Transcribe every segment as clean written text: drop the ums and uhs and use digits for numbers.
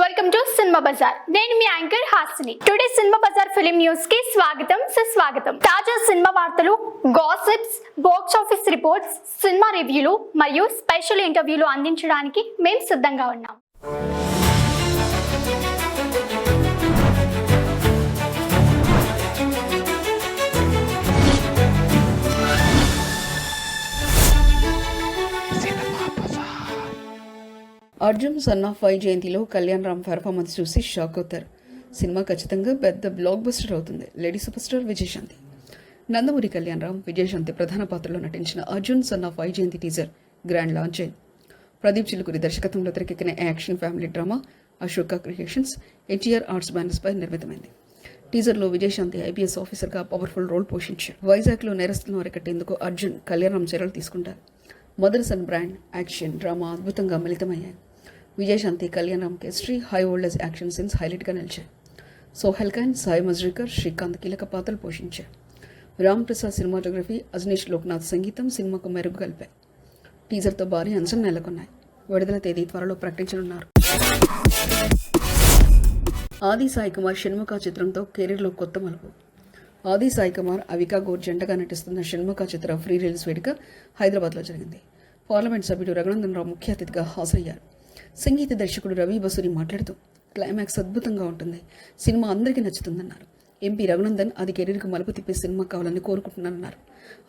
Welcome to cinema Bazaar. నేను మీ anchor Hasini. Today cinema Bazaar film news కి స్వాగతం సుస్వాగతం. తాజా సినిమా వార్తలు, gossips, box office reports, cinema రివ్యూలు మరియు స్పెషల్ ఇంటర్వ్యూలు అందించడానికి మేము సిద్ధంగా ఉన్నాం. అర్జున్ సన్ ఆఫ్ వైజయంతిలో కళ్యాణ్ రామ్ పెర్ఫార్మెన్స్ చూసి షాక్ అవుతారు. సినిమా ఖచ్చితంగా పెద్ద బ్లాక్ బస్టర్ అవుతుంది. Lady superstar Vijayashanti, Nandamuri Kalyan Ram, Vijayashanti ప్రధాన పాత్రలో నటించిన Arjun son of Vyjayanthi teaser grand launch అయింది. ప్రదీప్ చిలుకూరి దర్శకత్వంలో తెరకెక్కిన action family drama Ashoka Creations, NTR Arts banners పై నిర్మితమైంది. టీజర్లో విజయశాంతి ఐపీఎస్ ఆఫీసర్గా పవర్ఫుల్ రోల్ పోషించారు. వైజాగ్లో నేరస్తులను అరికట్టేందుకు అర్జున్, కళ్యాణ్ రామ్ చర్యలు తీసుకుంటారు. Mother son brand action drama అద్భుతంగా మిళితమయ్యాయి. Vijayashanti, Kalyan Ram chemistry, high voltage action scenes హైలైట్గా నిలిచాయి. సోహెల్ ఖాన్, సాయి మజ్రీకర్, శ్రీకాంత్ కీలక పాత్రలు పోషించారు. రామ్ ప్రసాద్ సినిమాటోగ్రఫీ, అజనీష్ లోక్నాథ్ సంగీతం సినిమాకు మెరుగు కలిపాయి. టీజర్తో భారీ అంచనా నెలకొన్నాయి. విడుదల తేదీ త్వరలో ప్రకటించనున్నారు. ఆది సాయి కుమార్ షణ్ముఖ చిత్రంతో కెరీర్లో కొత్త మలుపు. ఆది సాయి కుమార్, అవికా గౌర్ జంటగా నటిస్తున్న షణ్ముఖ చిత్ర ఫ్రీ రిలీజ్ వేడుక హైదరాబాద్లో జరిగింది. పార్లమెంట్ సభ్యుడు రఘునందన్ రావు ముఖ్య అతిథిగా హాజరయ్యారు. సంగీత దర్శకుడు రవి బసూరి మాట్లాడుతూ, క్లైమాక్స్ అద్భుతంగా ఉంటుంది, సినిమా అందరికీ నచ్చుతుందన్నారు. ఎంపీ రఘునందన్, అది కెరీర్కు మలుపు తిప్పే సినిమా కావాలని కోరుకుంటున్నారన్నారు.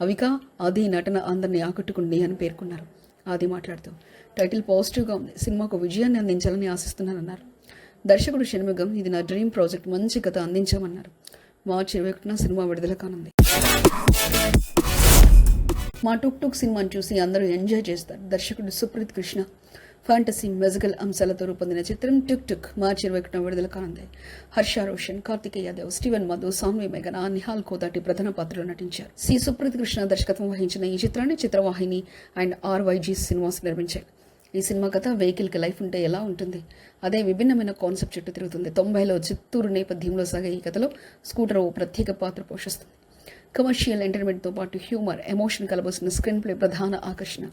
అవికా, ఆది నటన అందరినీ ఆకట్టుకుంది అని పేర్కొన్నారు. ఆది మాట్లాడుతూ, టైటిల్ పాజిటివ్గా ఉంది, సినిమాకు విజయాన్ని అందించాలని ఆశిస్తున్నానన్నారు. దర్శకుడు షణ్ముగం, ఇది నా డ్రీమ్ ప్రాజెక్ట్, మంచి కథ అందించామన్నారు. మార్చి 21న సినిమా విడుదల కానుంది. మా టుక్ టుక్ సినిమాను చూసి అందరూ ఎంజాయ్ చేస్తారు. దర్శకుడు సుప్రీత్ కృష్ణ ఫ్యాంటసీ మ్యూజికల్ అంశాలతో రూపొందిన చిత్రం టుక్ టుక్ మార్చి 21న విడుదల కానుంది. హర్ష రోషన్, కార్తికేయ యాదవ్, స్టీవెన్ మధు, సాన్వి మేఘన, నిహాల్ కోదాటి ప్రధాన పాత్రలో నటించారు. సి సుప్రీత్ కృష్ణ దర్శకత్వం వహించిన ఈ చిత్రాన్ని చిత్రవాహిని అండ్ RYG సినిమాస్ నిర్మించాయి. ఈ సినిమా కథ వెహికల్కి లైఫ్ ఉంటే ఎలా ఉంటుంది, అదే విభిన్నమైన కాన్సెప్ట్ చుట్టూ తిరుగుతుంది. 90లో చిత్తూరు నేపథ్యంలో సాగే ఈ కథలో స్కూటర్ ఓ ప్రత్యేక పాత్ర పోషిస్తుంది. కమర్షియల్ ఎంటర్టైన్మెంట్తో పాటు హ్యూమర్, ఎమోషన్ కలబోసిన స్క్రీన్ ప్లే ప్రధాన ఆకర్షణ.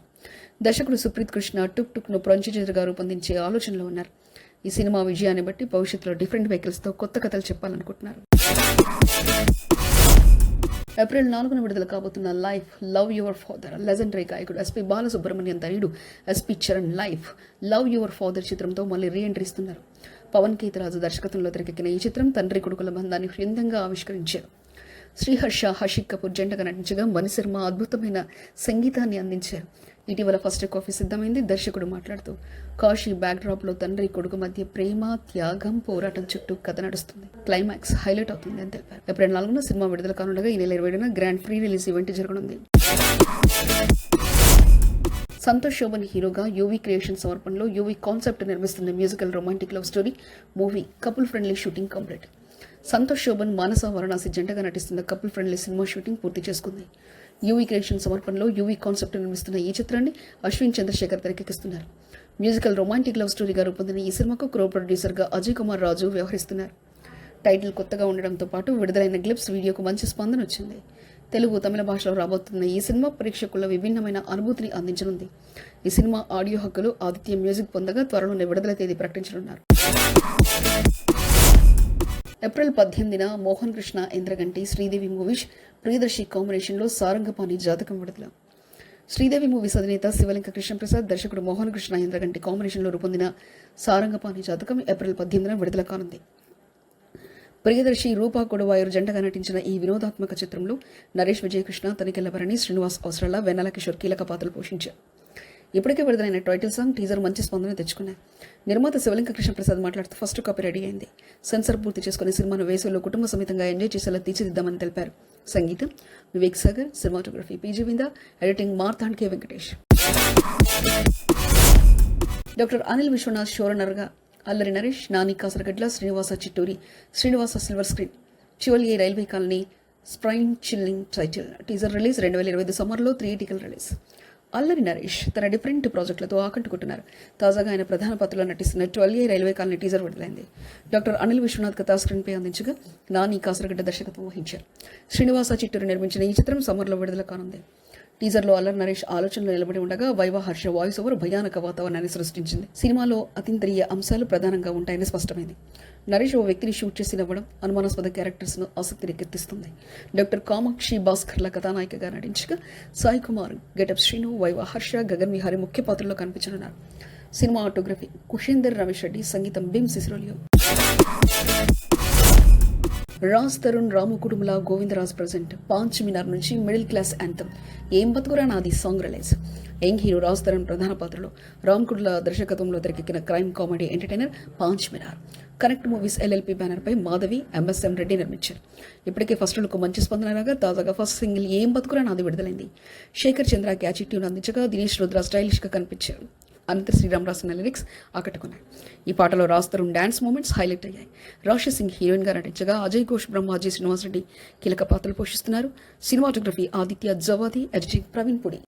దర్శకుడు సుప్రీత్ కృష్ణ టుక్ టుక్ను ప్రొంచిజర్గా రూపొందించే ఆలోచనలో ఉన్నారు. ఈ సినిమా విజయాన్ని బట్టి భవిష్యత్తులో డిఫరెంట్ వెహికల్స్తో కొత్త కథలు చెప్పాలనుకుంటున్నారు. ఏప్రిల్ 4న విడుదల కాబోతున్న life love your father legendary గాయకుడు ఎస్పీ బాలసుబ్రహ్మణ్యం తనయుడు SP Charan life love your father చిత్రంతో మళ్ళీ రీఎంట్రీ ఇస్తున్నారు. పవన్ కీతరాజు దర్శకత్వంలో తెరకెక్కిన ఈ చిత్రం తండ్రి కొడుకుల బంధాన్ని హృదయంగా ఆవిష్కరించారు. శ్రీహర్ష, హర్షిక్ కపూర్ జంటగా నటించగా మణిశర్మ అద్భుతమైన సంగీతాన్ని అందించారు. ఇటీవల ఫస్ట్ కాపీ సిద్ధమైంది. దర్శకుడు మాట్లాడుతూ, కాశీ బ్యాక్డ్రాప్లో తండ్రి కొడుకు మధ్య ప్రేమ, త్యాగం, పోరాటం చుట్టూ కథ నడుస్తుంది. క్లైమాక్స్ హైలైట్ అవుతుంది అని తెలిపారు. ఏప్రిల్ 4న సినిమా విడుదల కానుండగా ఈ నెల 27న గ్రాండ్ ఫ్రీ రిలీజ్ ఈవెంట్ జరగనుంది. సంతోష్ శోభన్ హీరోగా యూవీ క్రియేషన్ సమర్పణలో యూవీ కాన్సెప్ట్ నిర్మిస్తున్న musical romantic love story movie couple friendly shooting complete. Santosh Shobhan, Manasa Varanasi జంటగా నటిస్తున్న కపుల్ ఫ్రెండ్లీ సినిమా షూటింగ్ పూర్తి చేసుకుంది. యూవీ క్రియేషన్ సమర్పణలో యూవీ కాన్సెప్ట్ నిర్మిస్తున్న ఈ చిత్రాన్ని అశ్విన్ చంద్రశేఖర్ తెరకెక్కిస్తున్నారు. మ్యూజికల్ రొమాంటిక్ లవ్ స్టోరీగా రూపొందిన ఈ సినిమాకు కో ప్రొడ్యూసర్గా అజయ్ కుమార్ రాజు వ్యవహరిస్తున్నారు. టైటిల్ కొత్తగా ఉండడంతో పాటు విడుదలైన గ్లిప్స్ వీడియోకు మంచి స్పందన వచ్చింది. తెలుగు, తమిళ భాషలో రాబోతున్న ఈ సినిమా ప్రేక్షకుల విభిన్నమైన అనుభూతిని అందించనుంది. ఈ సినిమా ఆడియో హక్కులు ఆదిత్య మ్యూజిక్ పొందగా త్వరలోనే విడుదల తేదీ ప్రకటించనున్నారు. ఏప్రిల్ 18న మోహన్ కృష్ణ ఇంద్రగంటి శ్రీదేవి మూవీస్ ప్రియదర్శి కాంబినేషన్లో సారంగపాణి జాతకం విడుదల. శ్రీదేవి మూవీస్ అధినేత శివలింక కృష్ణప్రసాద్, దర్శకుడు మోహన్ కృష్ణ ఇంద్రగంటి కాంబినేషన్లో రూపొందిన సారంగపాణి జాతకం ఏప్రిల్ 18న విడుదల కానుంది. ప్రియదర్శి, రూపా కొడువాయూరు జంటగా నటించిన ఈ వినోదాత్మక చిత్రంలో నరేష్ విజయకృష్ణ, తనికెళ్లభరణి, శ్రీనివాస్ అవసరాల, వెన్నెల కిషోర్ కీలక పాత్రలు పోషించారు. ఇప్పటికే విడుదలైన టైటిల్ సాంగ్, టీజర్ మంచి స్పందన తెచ్చుకున్నాయి. నిర్మాత శివలింక కృష్ణప్రసాద్ మాట్లాడుతూ, ఫస్ట్ కాపీ రెడీ అయింది. సెన్సార్ పూర్తి చేసుకుని సినిమాను వేసవిలో కుటుంబ సమేతంగా ఎంజాయ్ చేసేలా తీర్చిదిద్దామని తెలిపారు. సంగీతం Vivek Sagar, cinematography PG Vinda, editing Marthand K Venkatesh. Doctor Anil Viswanath షోరనర్గా అల్లరి నరేష్, నాని కాసరగడ్ల, శ్రీనివాస చిట్టూరి, శ్రీనివాస సిల్వర్ స్క్రీన్, చివల్గే రైల్వే కాలనీ, స్ప్రైన్ చిల్లింగ్ టైటిల్. టీజర్ రిలీజ్ 2025 సమ్మర్లో, థియేటికల్ రిలీజ్. అల్లరి నరేష్ తన డిఫరెంట్ ప్రాజెక్టులతో ఆకట్టుకుంటున్నారు. తాజాగా ఆయన ప్రధాన పాత్రలో నటిస్తున్న 12A రైల్వే కాలనీ టీజర్ విడుదలైంది. డాక్టర్ అనిల్ విశ్వనాథ్ కథా స్క్రీన్ పై అందించగా నాని కాసరగడ్డ దర్శకత్వం వహించారు. శ్రీనివాస చిట్టూరు నిర్మించిన ఈ చిత్రం సమ్మర్లో విడుదల కానుంది. టీజర్లో అల్లరి నరేష్ ఆలోచనలో నిలబడి ఉండగా వైవా హర్ష వాయిస్ ఓవర్ భయానక వాతావరణాన్ని సృష్టించింది. సినిమాలో అతీంద్రియ అంశాలు ప్రధానంగా ఉంటాయని స్పష్టమైంది. నరేష్ ఓ వ్యక్తిని షూట్ చేసి నవ్వడం అనుమానాస్పద క్యారెక్టర్స్ ను ఆసక్తి రేకెత్తిస్తుంది. డాక్టర్ కామాక్షి భాస్కర్ల కథానాయికగా నటించగా సాయి కుమార్, గెటప్ శ్రీను, వైవా హర్ష, గగన్ విహారీ ముఖ్య పాత్రల్లో కనిపించనున్నారు. సినిమా ఆటోగ్రఫీ కుషేందర్ రమేష్ రెడ్డి, సంగీతం భీమ్ సిసిరోలియో. రాజ్ తరుణ్, రాము కుటుంబల, గోవిందరాజ్ ప్రజెంట్. పాంచ్ మినార్ నుంచి మిడిల్ క్లాస్ యాంథమ్ ఏం బతుకురా నాది song release. Young hero Raj Tarun ప్రధాన పాత్రలో రామ్ కుటుంబల దర్శకత్వంలో తెరకెక్కిన క్రైమ్ కామెడీ ఎంటర్టైనర్ పాంచ్ మినార్ కనెక్ట్ మూవీస్ ఎల్ఎల్పి బ్యానర్ పై మాధవి, ఎంఎస్ఎం రెడ్డి నిర్మించారు. ఇప్పటికే ఫస్ట్ లుక్ మంచి స్పందన రాగా తాజాగా ఫస్ట్ సింగిల్ ఏం బతుకురా నాది విడుదలైంది. శేఖర్ చంద్ర క్యాచీ ట్యూన్ అందించగా దినేష్ రుద్ర స్టైలిష్ గా కనిపించారు. అనంత శ్రీరామ్ రాసిన లిరిక్స్ ఆకట్టుకున్నాయి. ఈ పాటలో Raj Tarun dance moments highlight అయ్యాయి. రాశి సింగ్ హీరోయిన్ గా నటించగా అజయ్ ఘోష్, బ్రహ్మాజీ శ్రీనివాస్ రెడ్డి కీలక పాత్రలు పోషిస్తున్నారు. Cinematography Aditya Javadi, editing Praveen Pudi.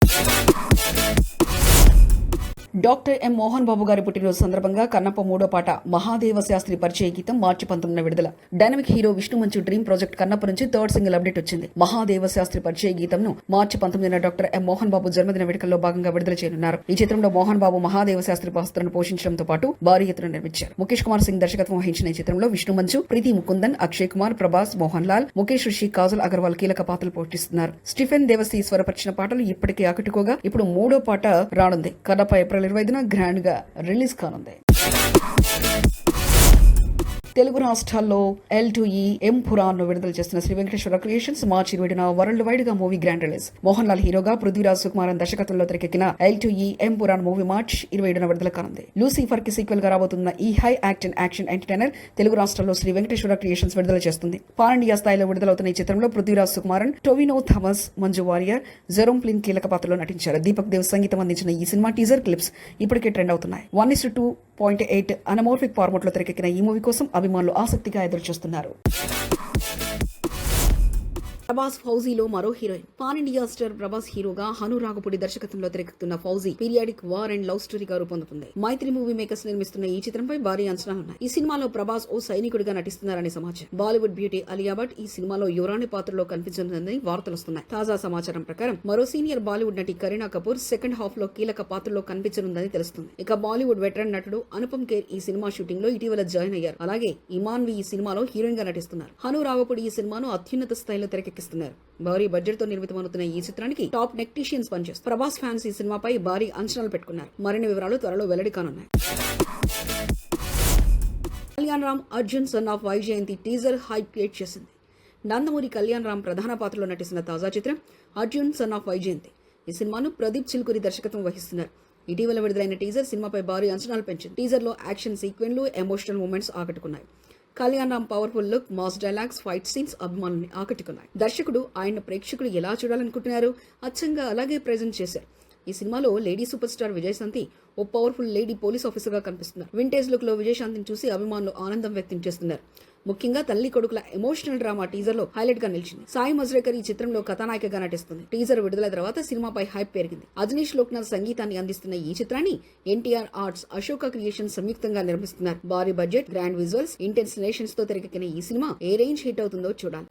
Doctor M Mohan Babu గారి పుట్టినరోజు సందర్భంగా కన్నప్ప మూడో పాట మహాదేవ శాస్త్రి పరిచయ గీతం మార్చి 19 విడుదల. డైనమిక్ హీరో విష్ణు మంచు డ్రీమ్ ప్రాజెక్ట్ కన్నప్ప నుంచి థర్డ్ సింగిల్ అప్డేట్ వచ్చింది. మహాదేవ శాస్త్రి పరిచయ గీతంను మార్చి 19న డాక్టర్ ఎం మోహన్ బాబు జన్మదిన వేడుకల్లో భాగంగా విడుదల చేయనున్నారు. ఈ చిత్రంలో మోహన్ బాబు మహాదేవ శాస్త్రి పాత్రను పోషించడంతో పాటు భారీ ఎత్తున నిర్మించారు. ముఖేష్ కుమార్ సింగ్ దర్శకత్వం వహించిన ఈ చిత్రంలో విష్ణు మంచు, ప్రీతి ముకుందన్, అక్షయ్ కుమార్, ప్రభాస్, మోహన్ లాల్, ముఖేష్ రిషి, కాజల్ అగర్వాల్ కీలక పాత్రలు పోషిస్తున్నారు. స్టీఫెన్ దేవసి స్వరపరిచిన పాటలు ఇప్పటికే ఆకట్టుకోగా ఇప్పుడు మూడో పాట రానుంది. కన్నప్ప ఏప్రిల్ 25న గ్రాండ్ రిలీజ్ కానుంది. తెలుగు రాష్ట్రాల్లో L2E ఎం పురాణ్ ను విడుదల చేస్తున్న శ్రీ వెంకటేశ్వర క్రియేషన్స్ మార్చి 20న వరల్డ్ వైడ్ గా movie grand release. Mohan Lal హీరోగా, పృథ్వీరాజ్ సుకుమారన్ దర్శకత్వంలో తెరకెక్కిన L2E ఎం పురాణ్ మూవీ మార్చి 27న విడుదల కానుంది. లూసిఫర్ కి సీక్వెల్ గా రాబోతున్న ఈ హై యాక్షన్ ఎంటర్టైనర్ తెలుగు రాష్ట్రాల్లో శ్రీ వెంకటేశ్వర క్రియేషన్స్ విడుదల చేస్తుంది. పాన్ ఇండియా స్థాయిలో విడుదలవుతున్న ఈ చిత్రంలో పృథ్వీరాజ్ సుకుమారన్, టొవినో థామస్, మంజు వారియర్, జెరోమ్ ప్లిన్ కీలక పాత్రలో నటించారు. దీపక్ దేవ్ సంగీతం అందించిన ఈ సినిమా టీజర్ క్లిప్స్ ఇప్పటికే ట్రెండ్ అవుతున్నాయి. 1:2.8 అనమోర్ఫిక్ ఫార్మాట్ లో తెరకెక్కిన ఈ మూవీ కోసం అభిమానులు ఆసక్తిగా ఎదురుచూస్తున్నారు. ప్రభాస్ ఫౌజీలో మరో హీరోయిన్. పాన్ ఇండియా స్టార్ ప్రభాస్ హీరోగా హను రాఘపుడి దర్శకత్వంలో తెరకెక్కుతున్న Fauji periodic war and love స్టోరీగా రూపొందుతుంది. మైత్రి మూవీ మేకర్స్ నిర్మిస్తున్న ఈ చిత్రంపై భారీ అంచనాలున్నాయి. ఈ సినిమాలో ప్రభాస్ ఓ సైనికుడిగా నటిస్తున్నారని సమాచారం. బాలీవుడ్ బ్యూటీ అలియా భట్ ఈ సినిమాలో యువరాణి పాత్రలో కనిపించనుందని వార్తలు వస్తున్నాయి. తాజా సమాచారం ప్రకారం మరో సీనియర్ బాలీవుడ్ నటి కరీనా కపూర్ సెకండ్ హాఫ్ లో కీలక పాత్రలో కనిపించనుందని తెలుస్తుంది. ఇక బాలీవుడ్ వెటరన్ నటుడు అనుపమ్ ఖేర్ ఈ సినిమా షూటింగ్ లో ఇటీవల జాయిన్ అయ్యారు. అలాగే ఇమాన్వి ఈ సినిమాలో హీరోయిన్ గా నటిస్తున్నారు. హను రాఘపుడి ఈ సినిమాను అత్యున్నత స్థాయిలో తెరకెక్కిస్తున్నారు. భారీ బడ్జెట్ తో నిర్మితమవుతున్న ఈ చిత్రానికి టాప్ టెక్నీషియన్స్ పనిచేస్తారు. ప్రభాస్ ఫ్యాన్స్ ఈ సినిమాపై భారీ అంచనాలు పెట్టుకున్నారు. మరిన్ని వివరాలు త్వరలో వెల్లడి కానున్నాయి. Kalyan Ram Arjun son of Vyjayanthi teaser hype create చేసింది. నందమూరి కళ్యాణ్ రామ్ ప్రధాన పాత్రలో నటిస్తున్న తాజా చిత్రం అర్జున్ సన్ ఆఫ్ వైజయంతి. ఈ సినిమాను ప్రదీప్ చిల్కురి దర్శకత్వం వహిస్తున్నారు. ఇటీవల విడుదలైన టీజర్ సినిమాపై భారీ అంచనాలు పెంచింది. టీజర్ లో యాక్షన్ సీక్వెన్లు, ఎమోషనల్ మూమెంట్స్ ఆకట్టుకున్నాయి. Kalyan Ram powerful look, mass dialogues, fight scenes అభిమానుల్ని ఆకట్టుకున్నాయి. దర్శకుడు ఆయన ప్రేక్షకులు ఎలా చూడాలనుకుంటున్నారు అచ్చంగా అలాగే ప్రెజెంట్ చేశారు. ఈ సినిమాలో లేడీ సూపర్ స్టార్ విజయశాంతి ఓ పవర్ఫుల్ లేడీ పోలీస్ ఆఫీసర్ గా కనిపిస్తున్నారు. వింటేజ్ లుక్ లో విజయశాంతిని చూసి అభిమానులు ఆనందం వ్యక్తం చేస్తున్నారు. ముఖ్యంగా తల్లి కొడుకుల ఎమోషనల్ డ్రామా టీజర్ లో హైలైట్ గా నిలిచింది. సాయి మజ్రేకర్ ఈ చిత్రంలో కథానాయికగా నటిస్తుంది. టీజర్ విడుదల తర్వాత సినిమాపై హైప్ పెరిగింది. అజనీష్ లోక్నాథ్ సంగీతాన్ని అందిస్తున్న ఈ చిత్రాన్ని ఎన్టీఆర్ ఆర్ట్స్, అశోక క్రియేషన్స్ సంయుక్తంగా నిర్మిస్తున్నారు. భారీ budget, grand visuals, intense nations తో తెరకెక్కిన ఈ సినిమా ఏ రేంజ్ హిట్ అవుతుందో చూడాలి.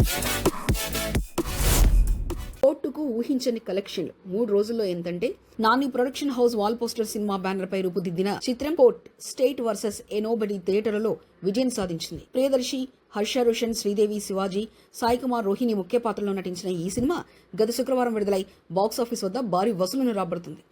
కోర్టుకు ఊహించని కలెక్షన్లు 3 రోజుల్లో ఎంతంటే Nani production house wall poster cinema banner పై రూపుదిద్దిన చిత్రం court state versus a nobody థియేటర్లలో విజయం సాధించింది. ప్రియదర్శి, హర్ష రోషన్, శ్రీదేవి, శివాజీ, సాయి కుమార్, రోహిణి ముఖ్య పాత్రలో నటించిన ఈ సినిమా గత శుక్రవారం విడుదలై బాక్సాఫీస్ వద్ద భారీ వసూలును రాబడుతుంది.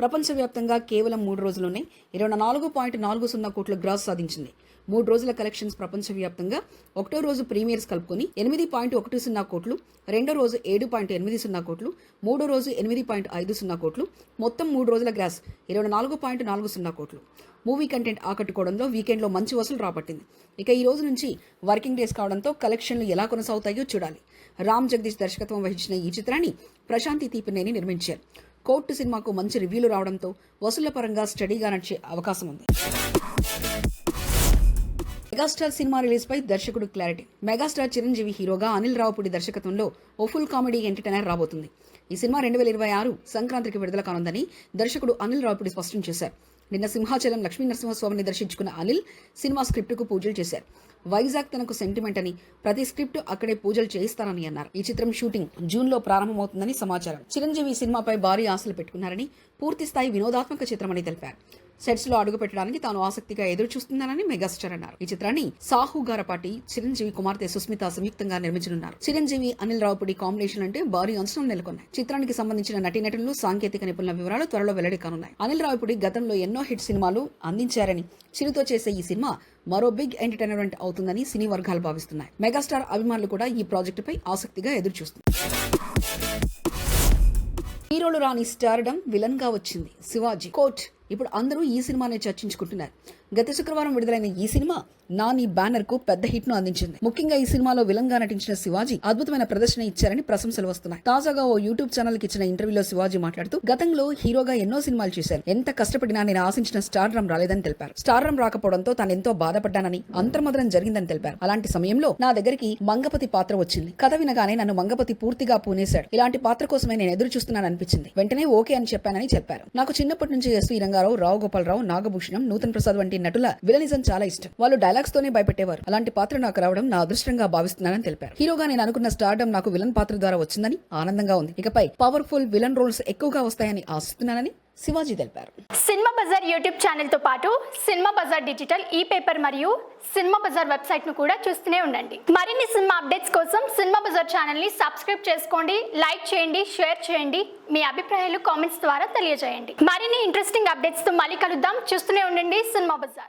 ప్రపంచవ్యాప్తంగా కేవలం 3 రోజుల్లోనే 24.40 కోట్ల గ్రాస్ సాధించింది. 3 రోజుల కలెక్షన్స్ ప్రపంచవ్యాప్తంగా ఒకటో రోజు ప్రీమియర్స్ కలుపుకొని 8.10 కోట్లు, రెండో రోజు 7.80 కోట్లు, మూడో రోజు 8.50 కోట్లు, మొత్తం 3 రోజుల గ్రాస్ 24.40 కోట్లు. మూవీ కంటెంట్ ఆకట్టుకోవడంలో వీకెండ్లో మంచి వసూలు రాబట్టింది. ఇక ఈ రోజు నుంచి వర్కింగ్ డేస్ కావడంతో కలెక్షన్లు ఎలా కొనసాగుతాయో చూడాలి. రామ్ జగదీష్ దర్శకత్వం వహించిన ఈ చిత్రాన్ని ప్రశాంతి తీపినేని నిర్మించారు. కోర్టు సినిమాకు మంచి రివ్యూలు రావడంతో వసూళ్ల పరంగా స్టడీగా నడిచే అవకాశం ఉంది. మెగాస్టార్ సినిమా రిలీజ్ పై దర్శకుడు క్లారిటీ. మెగాస్టార్ చిరంజీవి హీరోగా అనిల్ రావుపూడి దర్శకత్వంలో ఓ ఫుల్ కామెడీ ఎంటర్టైనర్ రాబోతుంది. ఈ సినిమా 2026 సంక్రాంతికి విడుదల కానుందని దర్శకుడు అనిల్ రావుపూడి స్పష్టం చేశారు. నిన్న సింహాచలం లక్ష్మీ నరసింహస్వామిని దర్శించుకున్న అనిల్ సినిమా స్క్రిప్టుకు పూజలు చేశారు. వైజాగ్ తనకు సెంటిమెంట్ అని, ప్రతి స్క్రిప్ట్ అక్కడే పూజలు చేయిస్తారని అన్నారు. ఈ చిత్రం షూటింగ్ జూన్ లో ప్రారంభమవుతుందని సమాచారం. చిరంజీవి సినిమాపై భారీ ఆశలు పెట్టుకున్నారని, పూర్తి స్థాయి వినోదాత్మక చిత్రమని తెలిపారు. సెట్స్ లో అడుగు పెట్టడానికి తాను ఆసక్తిగా ఎదురు చూస్తున్నానని మెగాస్టార్ అన్నారు. ఈ చిత్రాన్ని సాహు గారపాటి, చిరంజీవి కుమార్తె సుస్మిత సంయుక్తంగా నిర్మించనున్నారు. చిరంజీవి, అనిల్ రావుపూడి కాంబినేషన్ అంటే భారీ అంచనాలు నెలకొన్నాయి. చిత్రానికి సంబంధించిన నటీనటులు, సాంకేతిక నిపుణుల వివరాలు త్వరలో వెల్లడి కానున్నాయి. అనిల్ రావుపూడి గతంలో ఎన్నో హిట్ సినిమాలు అందించారని, చిరుతో చేసే ఈ సినిమా మరో బిగ్ ఎంటర్టైన్మెంట్ అవుతుందని సినీ వర్గాలు భావిస్తున్నాయి. మెగాస్టార్ అభిమానులు కూడా ఈ ప్రాజెక్టుపై ఆసక్తిగా ఎదురు చూస్తున్నారు. హీరోలు రాని స్టార్డమ్ విలన్ గా వచ్చింది. శివాజీ కోట్. ఇప్పుడు అందరూ ఈ సినిమానే చర్చించుకుంటున్నారు. గత శుక్రవారం విడుదలైన ఈ సినిమా నాని బ్యానర్ కు పెద్ద హిట్ ను అందించింది. ముఖ్యంగా ఈ సినిమాలో విలన్ గా నటించిన శివాజీ అద్భుతమైన ప్రదర్శన ఇచ్చారని ప్రశంసలు వస్తున్నాయి. తాజాగా ఓ యూట్యూబ్ ఛానల్ కి ఇచ్చిన ఇంటర్వ్యూలో శివాజీ మాట్లాడుతూ, గతంలో హీరోగా ఎన్నో సినిమాలు చేశాను. ఎంత కష్టపడినా నేను ఆశించిన స్టార్డమ్ రాలేదని తెలిపారు. స్టార్డమ్ రాకపోవడంతో తాను ఎంతో బాధపడ్డానని, అంతర్మదనం జరిగిందని తెలిపారు. అలాంటి సమయంలో నా దగ్గరికి మంగపతి పాత్ర వచ్చింది. కథ వినగానే నన్ను మంగపతి పూర్తిగా పూనేశాడు. ఇలాంటి పాత్ర కోసమే నేను ఎదురు చూస్తున్నాను అనిపించింది. వెంటనే ఓకే అని చెప్పానని చెప్పారు. నాకు చిన్నప్పటి నుంచి ఎస్వి రంగారావు, రావు గోపాలరావు, నాగభూషణం, నూతన్ ప్రసాద్ వంటి నటుల విలనిజం చాలా ఇష్టం. వాళ్ళు డైలాగ్స్ తోనే భయపెట్టేవారు. అలాంటి పాత్ర నాకు రావడం నా అదృష్టంగా భావిస్తున్నానని తెలిపారు. హీరోగా నేను అనుకున్న స్టార్డమ్ నాకు విలన్ పాత్ర ద్వారా వచ్చిందని ఆనందంగా ఉంది. ఇకపై పవర్ఫుల్ విలన్ రోల్స్ ఎక్కువగా వస్తాయని ఆశిస్తున్నానని శివాజీ తెలిపారు. సినిమా బజార్ యూట్యూబ్ ఛానల్ తో పాటు సినిమా బజార్ డిజిటల్ ఈ పేపర్ మరియు సినిమా బజార్ వెబ్సైట్ ను కూడా చూస్తూనే ఉండండి. మరిన్ని సినిమా అప్డేట్స్ కోసం సినిమా బజార్ ఛానల్ ని సబ్స్క్రైబ్ చేసుకోండి, లైక్ చేయండి, షేర్ చేయండి. మీ అభిప్రాయాలు కామెంట్స్ ద్వారా తెలియజేయండి. మరిన్ని ఇంట్రెస్టింగ్ అప్డేట్స్ తో మళ్ళీ కలుద్దాం. చూస్తూనే ఉండండి సినిమా బజార్.